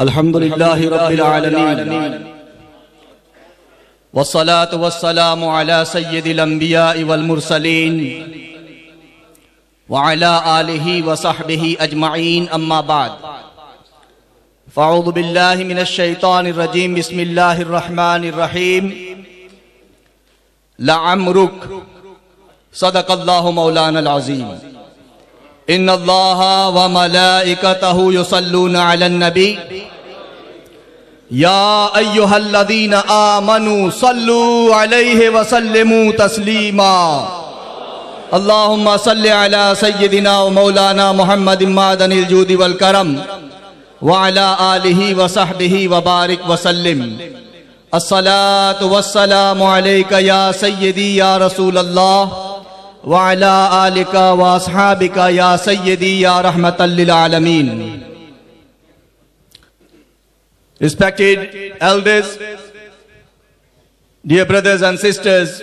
الحمد لله رب العالمين والصلاة والسلام على سيد الأنبياء والمرسلين وعلى آله وصحبه أجمعين أما بعد فأعوذ بالله من الشيطان الرجيم بسم الله الرحمن الرحيم لعمرك صدق الله مولانا العظيم إن الله وملائكته يصلون على النبي يا أيها الذين آمنوا صلوا عليه وسلموا تسليما اللهم صل على سيدنا ومولانا محمد معدن الجود والكرم وعلى آله وصحبه وبارك وسلم الصلاة والسلام عليك يا سيدي يا رسول الله وعلى آلك وأصحابك يا سيدي يا رحمة للعالمين. Respected elders, dear brothers and sisters,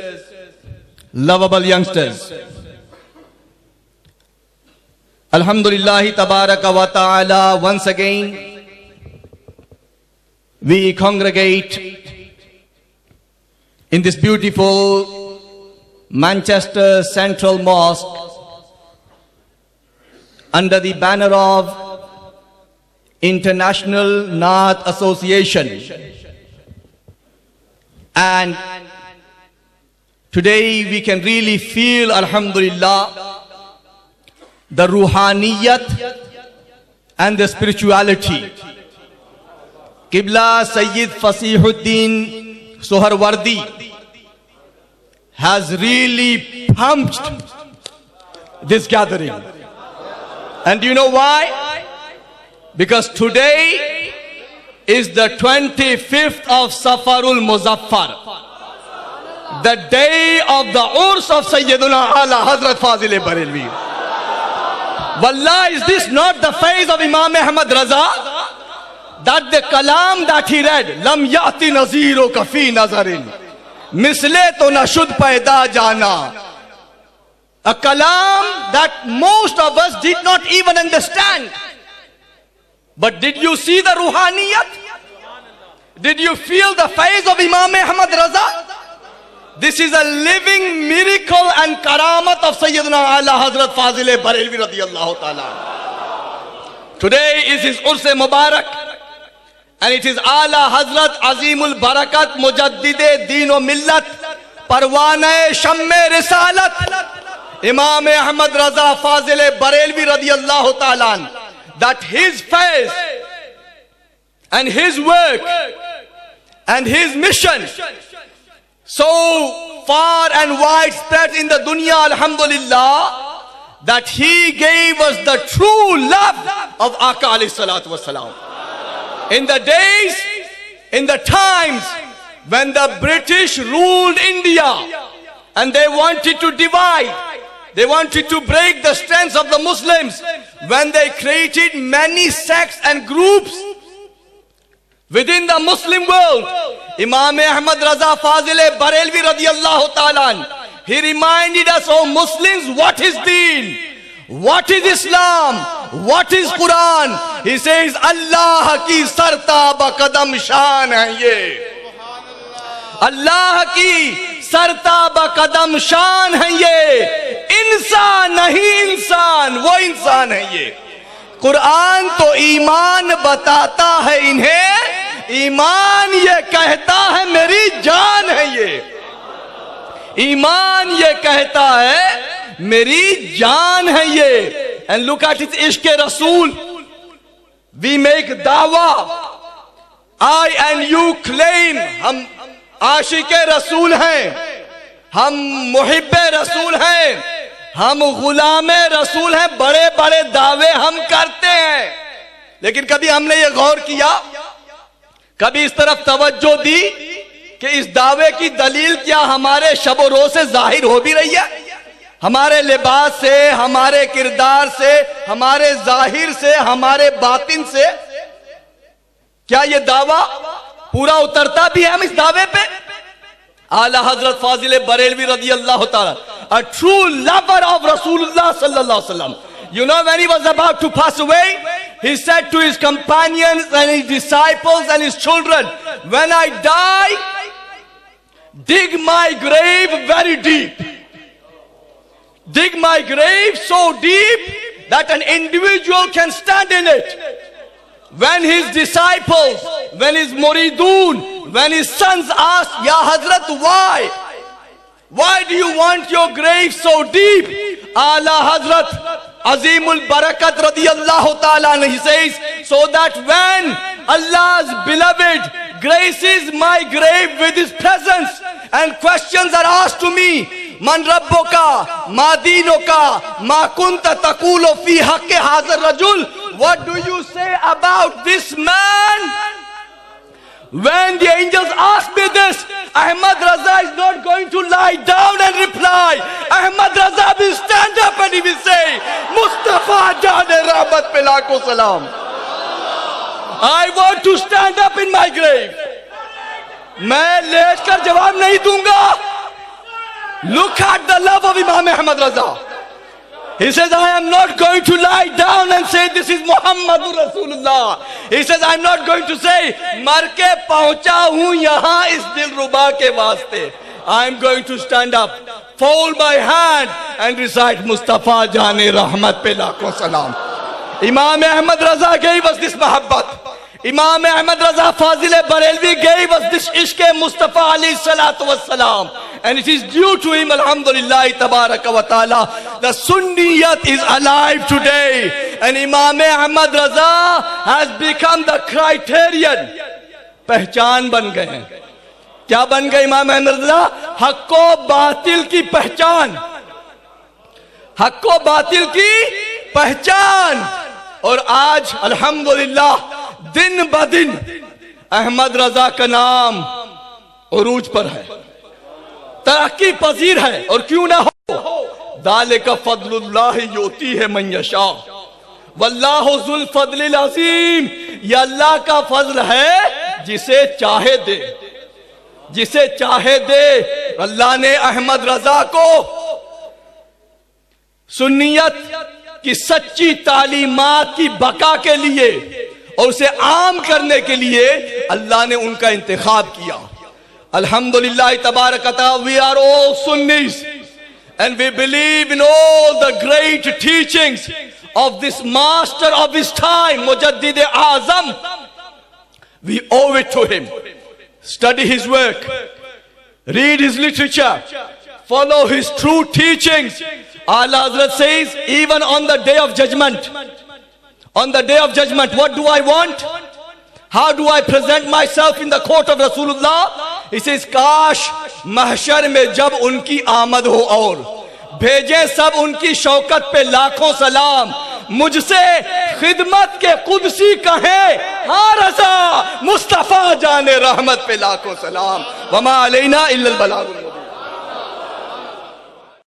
lovable youngsters, Alhamdulillah Tabaraka wa Ta'ala, once again we congregate in this beautiful Manchester Central Mosque under the banner of International Naat Association, and today we can really feel, Alhamdulillah, the ruhaniyat and the spirituality. Qibla Sayyid Fasihuddin Suharwardi has really pumped this gathering. And do you know why? Because today is the 25th of Safarul Muzaffar, the day of the Urs of Sayyiduna Ala Hazrat Fazil Barelvi. Wallah, is this not the phase of Imam Ahmad Raza? That the kalam that he read, Lam yati naziru kafi nazarin, misle to nashud paida jana. A kalam that most of us did not even understand. But did you see the ruhaniyat? Did you feel the phase of Imam Ahmad Raza? This is a living miracle and karamat of Sayyidina Ala Hazrat Fazil Barelvi radiyallahu ta'ala. Today is his Urse Mubarak, and it is Ala Hazrat Azimul Barakat Mujaddide Deen-o Millat Parwane Shamme Risalat Imam Ahmad Raza Fazil Barelvi radiyallahu ta'ala, that his face and his work and his mission so far and widespread in the dunya, alhamdulillah, that he gave us the true love of Aka alayhi salatu wasalam. In the days, in the times when the British ruled India and they wanted to divide, they wanted to break the strength of the Muslims, when they created many sects and groups within the Muslim world, Imam Ahmad Raza Fazil Barelvi radiyallahu ta'ala, he reminded us, oh Muslims, what is Deen? What is Islam? What is Quran? He says, Allah ki sartab qadam shan hai ye. Allah ki sartab qadam shan hai ye. Insan nahi insan, wo insan hai ye. قرآن تو ایمان بتاتا ہے انہیں, ایمان یہ کہتا ہے میری جان ہے یہ. ایمان یہ کہتا ہے میری جان ہے یہ. And look at it, عشق رسول. We make da'wah. I and you claim ہم عاشق رسول ہیں, ہم محب رسول ہیں, ہم غلام رسول ہیں, بڑے بڑے دعوے ہم کرتے ہیں. لیکن کبھی ہم نے یہ غور کیا, کبھی اس طرف توجہ دی کہ اس دعوے کی دلیل کیا ہمارے شب و روز سے ظاہر ہو بھی رہی ہے؟ ہمارے لباس سے, ہمارے کردار سے, ہمارے ظاہر سے, ہمارے باطن سے کیا یہ دعویٰ پورا اترتا بھی ہے ہم اس دعوے پہ؟ اعلیٰ حضرت فاضل بریلوی رضی اللہ تعالیٰ, a true lover of Rasulullah sallallahu alaihi wasallam. You know, when he was about to pass away, he said to his companions and his disciples and his children, when I die, dig my grave very deep. Dig my grave so deep that an individual can stand in it. When his disciples, when his muridun, when his sons asked, Ya Hazrat, why? Why do you want your grave so deep? Ala Hazrat Azimul Barakat radiyallahu ta'ala, he says, so that when Allah's beloved graces my grave with his presence and questions are asked to me, Man Rabbuka, Ma Dinuka, Ma Kunta Taqulu fi haqqi hazar rajul, what do you say about this man? When the angels ask me this, Ahmad Raza is not going to lie down and reply. Ahmad Raza will stand up and he will say, Mustafa Jane Rahmat pe lakho salam. I want to stand up in my grave. मैं late कर जवाब नहीं दूंगा. Look at the love of Imam Ahmad Raza. He says, I am not going to lie down and say this is Muhammadur Rasulullah. He says, I am not going to say mar ke pahuncha hu yahan is dilruba ke vaste. I am going to stand up, fold my hand and recite Mustafa Jane Rahmat pe lakho salam. Imam Ahmad Raza gave us this mahabbat. Imam Ahmad Raza Fazil Barelvi gave us this ishq Mustafa alayhi salatu wassalam. And it is due to him, alhamdulillah, tabaraka wa ta'ala, the Sunniyat is alive today. And Imam Ahmad Raza has become the criterion. Pehchan ban gaye hain. Kya ban gaye Imam Ahmad Raza? Hakko batil ki pehchan. Hakko batil ki pehchan. اور آج الحمدللہ دن بدن احمد رضا کا نام عروج پر ہے, ترقی پذیر ہے. اور کیوں نہ ہو, ذالک فضل اللہ یؤتی ہے من یشاء واللہ ذو الفضل العظیم. یہ اللہ کا فضل ہے جسے چاہے دے, جسے چاہے دے. اللہ نے احمد رضا کو سنیت کی سچی تعلیمات کی بقا کے لیے اور اسے عام کرنے کے لیے اللہ نے ان کا انتخاب کیا. الحمدللہ تبارک تعالی, we are all Sunnis and we believe in all the great teachings of this master of his time, Mujaddid Azam. We owe it to him. Study his work, read his literature, follow his true teachings. Allah Hazrat says, even on the day of judgment, on the day of judgment, what do I want? How do I present myself in the court of Rasulullah? He says, Kash mahshar mein jab unki आमद हो और भेजे सब उनकी शौकत पे लाखों सलाम. मुझसे खिदमत के कुदसी कहे हाँ रजा, मुस्तफा जाने रहमत पे लाखों सलाम. वमा अलैना इल्लल बलागुल.